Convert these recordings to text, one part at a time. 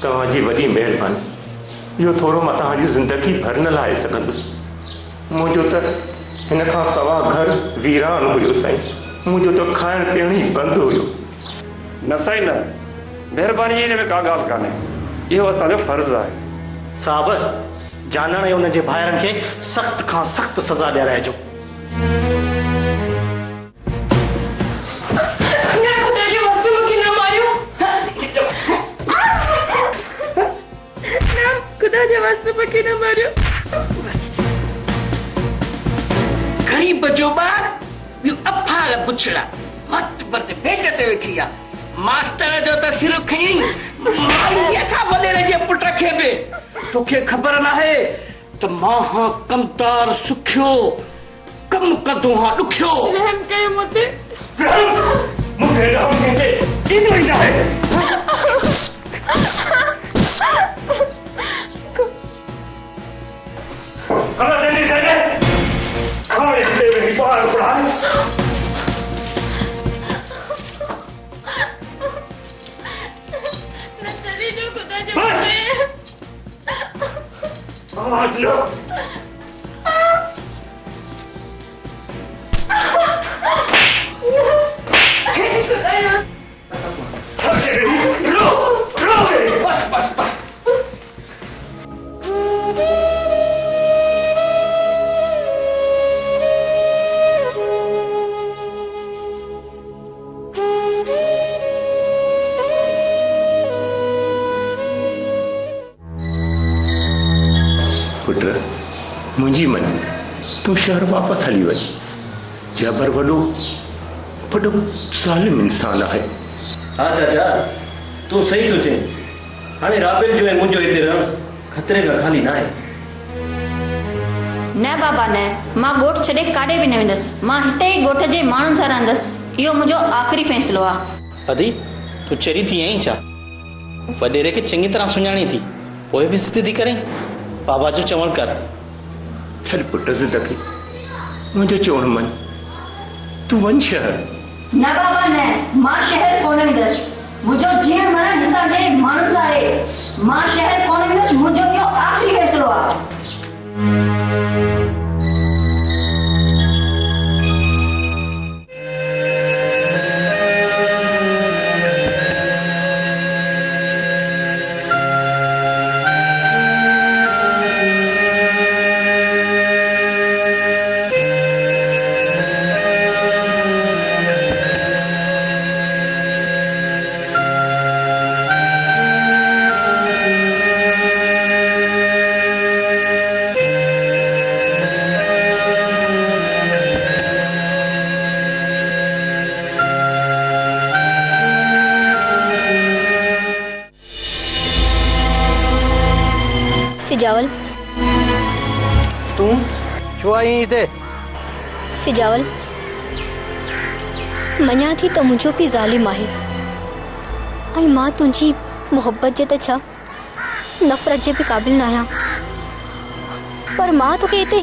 तव्हांजी वॾी महिरबानी। इहो थोरो मां तव्हांजी ज़िंदगी भर न लाहे सघंदुसि। मुंहिंजो त हिन खां सवा घर वीरान हुयो साईं। मुंहिंजो त खाइण पीअण ई बंदि हुयो। न साईं न, महिरबानी हिन में का ॻाल्हि कान्हे, इहो असांजो फर्ज़ु आहे। साहब, जानण ऐं हुनजे भाइरनि खे सख़्त खां सख़्त सज़ा ॾियाराइजो। गरीब जो ॿार ॿियो अफार पुछड़ा मत बरते पेट ते वेठी आ। मास्टर जो त सिर खई माली छा वॾेरे जे पुट खे बि तोखे ख़बर न आहे त मां हां कमतार सुखियो कम कंदो हां ॾुखियो। रहम कयो मूंखे रहम कंदे ईंदो ई न आहे। कला देनी करे खाए ते में बाहर पड़ा नजरी जो खुदा जब आवाज लो। बस बस बस पुट मुंहिंजी मनी तूं शहर वापसि हली वञ। जबर वॾो ज़ालिम इंसान आहे। हाँ चाचा, तू सही थो चए। हाणे राबिल जो ऐं मुंहिंजो हिते रहणु ख़तरे खां खाली न आहे। न बाबा न, मां ॻोठ छॾे काॾे बि न वेंदसि। मां हिते ई ॻोठ जे माण्हुनि सां रहंदसि। इहो मुंहिंजो आख़िरी फ़ैसिलो आहे। अदी, तूं चरी थी आहीं छा? वॾेरे खे चङी तरह सुञाणी थी, पोइ बि ज़िद थी करें। बाबा जो चवणु कर। छॾ पुट ज़िद खे, मुंहिंजो चवणु मन। तूं वञ शहर। न बाबा न, मां शहर कोन वेंदसि। मुंहिंजो जीअण मरण हितां जे माण्हुनि सां आहे। मां शहर कोन वेंदसि। मुंहिंजो इहो आख़िरी फ़ैसिलो आहे। सिजावल, तू छो आई हिते? सिजावल, मञा थी त मुंहिंजो बि ज़ालिम आहे ऐं मां तुंहिंजी मोहब्बत जे त छा नफ़रत जे बि क़ाबिल न आहियां, पर मां तोखे हिते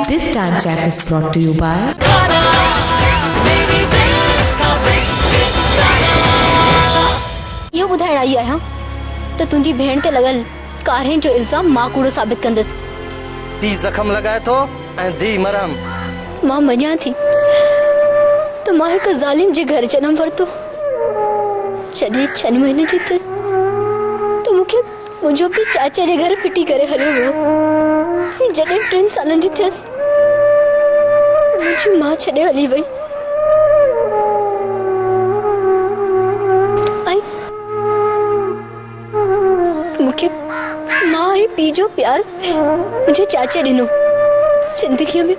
This time chat is brought to you by इहो ॿुधाइण आई आहियां त तुंहिंजी भेण ते लॻल कारें जो इल्ज़ाम मां कूड़ो साबित कंदसि। ती ज़ख़म लॻाए थो ऐं धी मरहम। मां मञा थी त मां हिकु ज़ालिम जे घर जनम वरितो। जॾहिं 6 महीने जी थियसि त मूंखे मुंहिंजो बि चाचा जे घर फिटी करे हलियो वियो ऐं जॾहिं 3 सालनि जी थियसि मुंहिंजी मां छॾे हली वई। मूंखे मां ऐं पीउ जो प्यार मुंहिंजे चाचे ॾिनो। ज़िंदगीअ में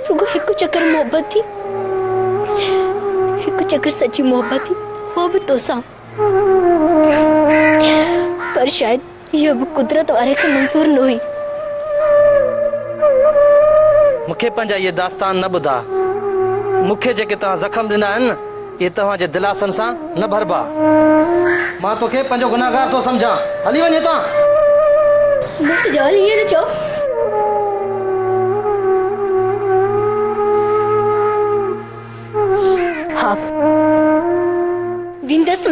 रुगो हिकु चकर मोहबत थी, हिकु चकर सची मोहबत थी, वो बि तोसां। पर शायद इहो बि कुदरत वारे खे मंज़ूर न हुई। मूंखे पंहिंजा इहे दास्तान न ॿुधा। मूंखे जेके तव्हां ज़ख़म ॾिना आहिनि इहे तव्हांजे दिलासनि सां न भरबा। मां तोखे पंहिंजो गुनाहगार थो सम्झां। हली वञ हितां। बस जाल ये न चो। हाँ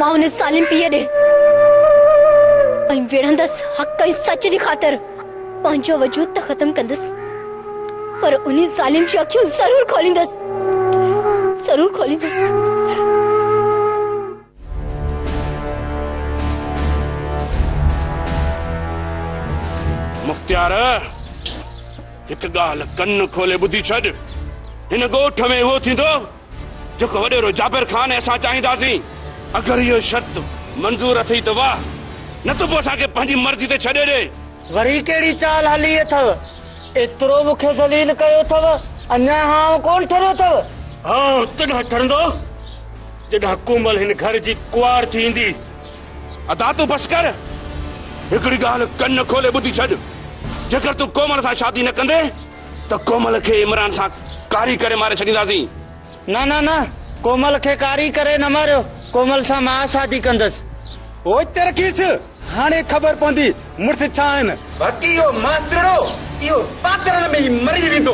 मां उन सालिम पीउ ॾे ऐं विढ़ंदसि हक़ ऐं सच जी ख़ातिर पंहिंजो वजूद त ख़तम कंदसि पर उन ज़ालिम जी अखियूं ज़रूर खोलींदसि मुख्तियार हिकु ॻाल्हि कन खोले ॿुधी छॾ हिन ॻोठ में उहो थींदो जेको वॾेरो जाबिर ख़ान असां चाहींदासीं अगरि इहो शर्त मंज़ूर अथई त वाह न त पोइ असांखे पंहिंजी मर्ज़ी ते छॾे ॾे वरी कहिड़ी चाल हली अथव एतिरो मूंखे ज़लील कयो अथव अञा हां कोन ठरियो अथव हाँ तॾहिं ठरंदो जॾहिं कोमल हिन घर जी कुंवार थी ईंदी अदा तूं बसि कर हिकिड़ी ॻाल्हि कन खोले ॿुधी छॾ जेकर तूं कोमल सां शादी न कंदे त कोमल खे इमरान सां कारी करे मारे छॾींदासीं न कोमल खे कारी करे न मारियो कोमल सां मां शादी कंदसि ओ तरकीस हाणे ख़बर पवंदी मुड़ुस छा आहिनि बाक़ी इहो मास्तरो इहो पात्रनि में ई मरी वेंदो